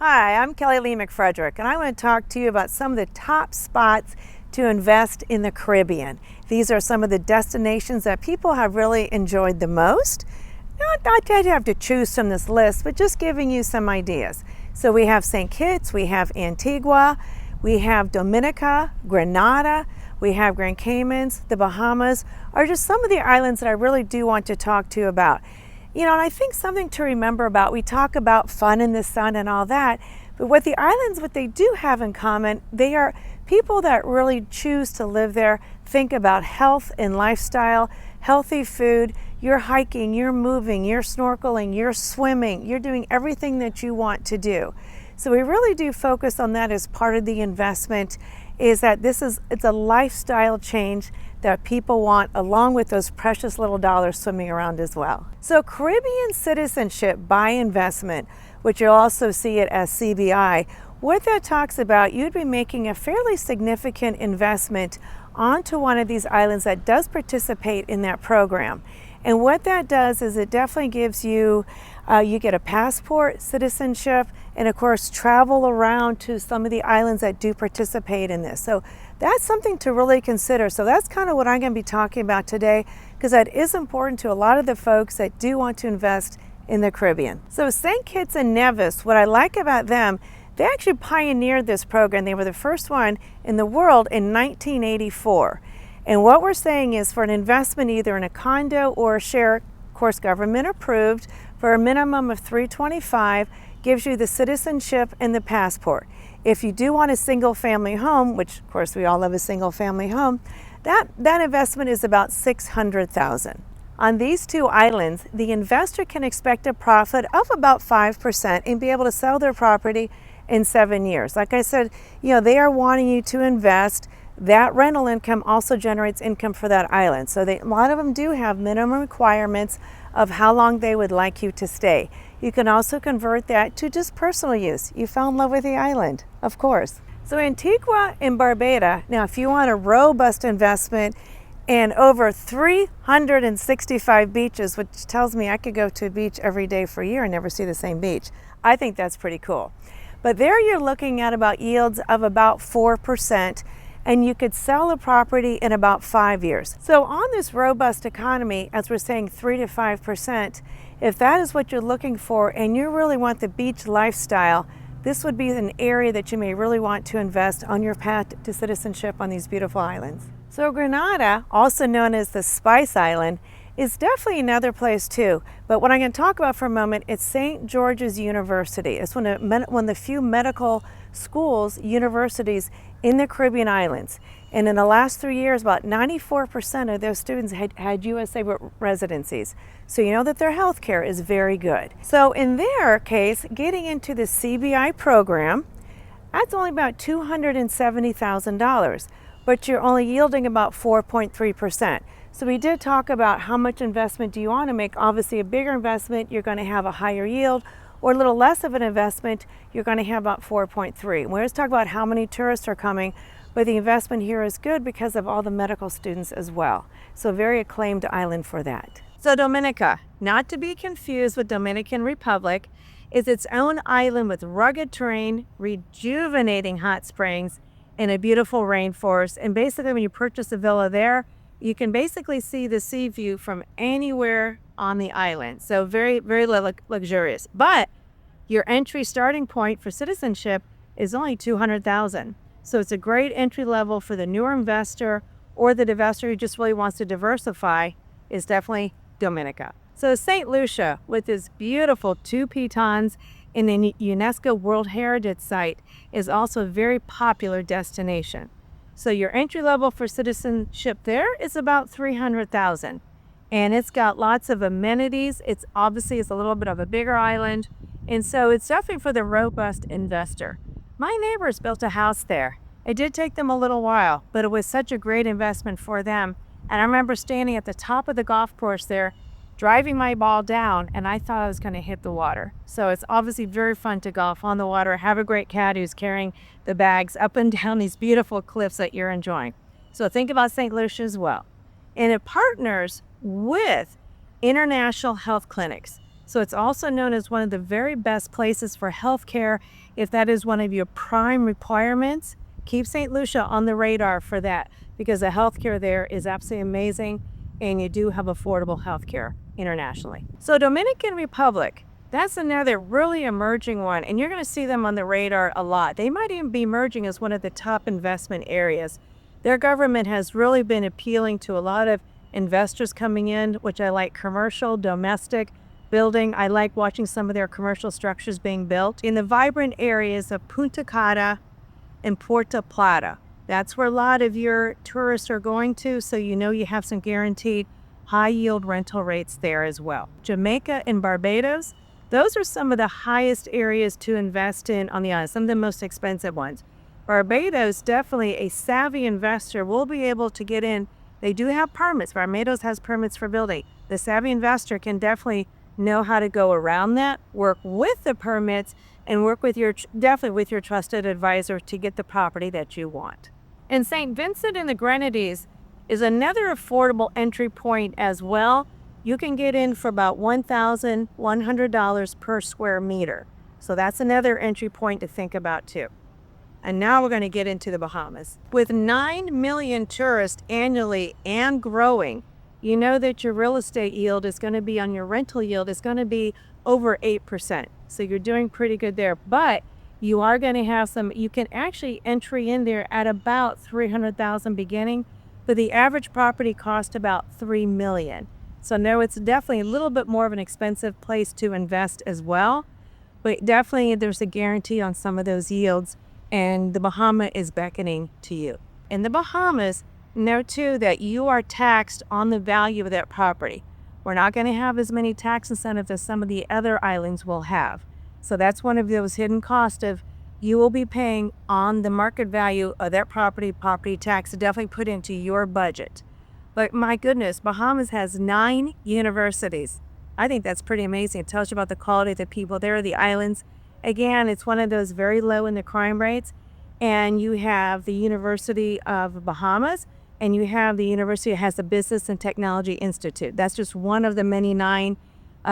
Hi, I'm Kelly Lee McFrederick, and I want to talk to you about some of the top spots to invest in the Caribbean. These are some of the destinations that people have really enjoyed the most. Not that you have to choose from this list, but just giving you some ideas. So we have St. Kitts, we have Antigua, we have Dominica, Grenada, we have Grand Caymans, the Bahamas, are just some of the islands that I really do want to talk to you about. You know, and I think something to remember about, we talk about fun in the sun and all that, but what the islands, what they do have in common, they are people that really choose to live there, think about health and lifestyle, healthy food, you're hiking, you're moving, you're snorkeling, you're swimming, you're doing everything that you want to do. So we really do focus on that as part of the investment, is that it's a lifestyle change that people want, along with those precious little dollars swimming around as well. So Caribbean citizenship by investment, which you'll also see it as CBI, what that talks about, you'd be making a fairly significant investment onto one of these islands that does participate in that program. And what that does is it definitely gives you, you get a passport, citizenship, and of course travel around to some of the islands that do participate in this. So that's something to really consider. So that's kind of what I'm going to be talking about today, because that is important to a lot of the folks that do want to invest in the Caribbean. So St. Kitts and Nevis, what I like about them, they actually pioneered this program. They were the first one in the world in 1984. And what we're saying is, for an investment either in a condo or a share, of course government approved, for a minimum of $325, gives you the citizenship and the passport. If you do want a single family home, which of course we all love a single family home, that investment is about $600,000. On these two islands, the investor can expect a profit of about 5% and be able to sell their property in 7 years. Like I said, you know, they are wanting you to invest. That rental income also generates income for that island. So a lot of them do have minimum requirements of how long they would like you to stay. You can also convert that to just personal use. You fell in love with the island, of course. So Antigua and Barbuda, now if you want a robust investment and over 365 beaches, which tells me I could go to a beach every day for a year and never see the same beach, I think that's pretty cool. But there you're looking at about yields of about 4%, and you could sell a property in about 5 years. So on this robust economy, as we're saying 3 to 5%, if that is what you're looking for and you really want the beach lifestyle, this would be an area that you may really want to invest on your path to citizenship on these beautiful islands. So Grenada, also known as the Spice Island, is definitely another place too. But what I'm going to talk about for a moment, it's St. George's University. It's one of the few medical schools, universities in the Caribbean islands. And in the last 3 years, about 94% of those students had USA residencies. So you know that their health care is very good. So in their case, getting into the CBI program, that's only about $270,000, but you're only yielding about 4.3%. So we did talk about how much investment do you want to make. Obviously a bigger investment, you're going to have a higher yield, or a little less of an investment, you're going to have about 4.3. We always talk about how many tourists are coming, but the investment here is good because of all the medical students as well. So a very acclaimed island for that. So Dominica, not to be confused with Dominican Republic, is its own island with rugged terrain, rejuvenating hot springs, and a beautiful rainforest. And basically when you purchase a villa there, you can basically see the sea view from anywhere on the island. So very, very luxurious. But your entry starting point for citizenship is only $200,000. So it's a great entry level for the newer investor or the investor who just really wants to diversify, is definitely Dominica. So St. Lucia, with its beautiful 2 pitons in the UNESCO World Heritage Site, is also a very popular destination. So your entry level for citizenship there is about $300,000. And it's got lots of amenities. It's a little bit of a bigger island. And so it's definitely for the robust investor. My neighbors built a house there. It did take them a little while, but it was such a great investment for them. And I remember standing at the top of the golf course there, driving my ball down, and I thought I was going to hit the water. So it's obviously very fun to golf on the water, have a great caddy who's carrying the bags up and down these beautiful cliffs that you're enjoying. So think about St. Lucia as well. And it partners with international health clinics. So it's also known as one of the very best places for healthcare If that is one of your prime requirements, keep St. Lucia on the radar for that, because the healthcare there is absolutely amazing, and you do have affordable healthcare internationally. So Dominican Republic, that's another really emerging one, and you're going to see them on the radar a lot. They might even be emerging as one of the top investment areas. Their government has really been appealing to a lot of investors coming in, which I like: commercial, domestic building. I like watching some of their commercial structures being built in the vibrant areas of Punta Cana and Puerto Plata. That's where a lot of your tourists are going to, so you know you have some guaranteed high yield rental rates there as well. Jamaica and Barbados, those are some of the highest areas to invest in on the island, some of the most expensive ones. Barbados, definitely a savvy investor will be able to get in. They do have permits. Barbados has permits for building. The savvy investor can definitely know how to go around that, work with the permits, and work with definitely with your trusted advisor to get the property that you want. And St. Vincent and the Grenadines is another affordable entry point as well. You can get in for about $1,100 per square meter. So that's another entry point to think about too. And now we're going to get into the Bahamas. With 9 million tourists annually and growing, you know that your real estate yield is going to be, on your rental yield, is going to be over 8%. So you're doing pretty good there. But you are going to have you can actually entry in there at about $300,000 beginning, but the average property cost about $3 million. So no, it's definitely a little bit more of an expensive place to invest as well. But definitely there's a guarantee on some of those yields, and the Bahama is beckoning to you. In the Bahamas, know too that you are taxed on the value of that property. We're not going to have as many tax incentives as some of the other islands will have. So that's one of those hidden costs of you will be paying on the market value of that property tax to definitely put into your budget. But my goodness, Bahamas has 9 universities. I think that's pretty amazing. It tells you about the quality of the people there, the islands. Again, it's one of those very low in the crime rates. And you have the University of Bahamas, and you have the university that has the Business and Technology Institute. That's just one of the many 9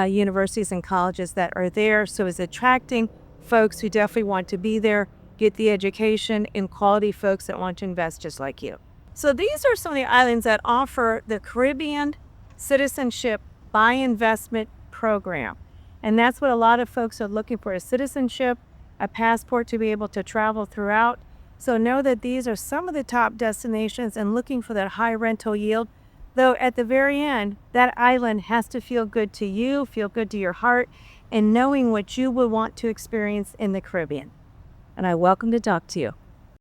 universities and colleges that are there. So it's attracting folks who definitely want to be there, get the education, and quality folks that want to invest just like you. So these are some of the islands that offer the Caribbean Citizenship by Investment program. And that's what a lot of folks are looking for: a citizenship, a passport to be able to travel throughout. So know that these are some of the top destinations and looking for that high rental yield. Though at the very end, that island has to feel good to you, feel good to your heart, and knowing what you would want to experience in the Caribbean. And I welcome to talk to you.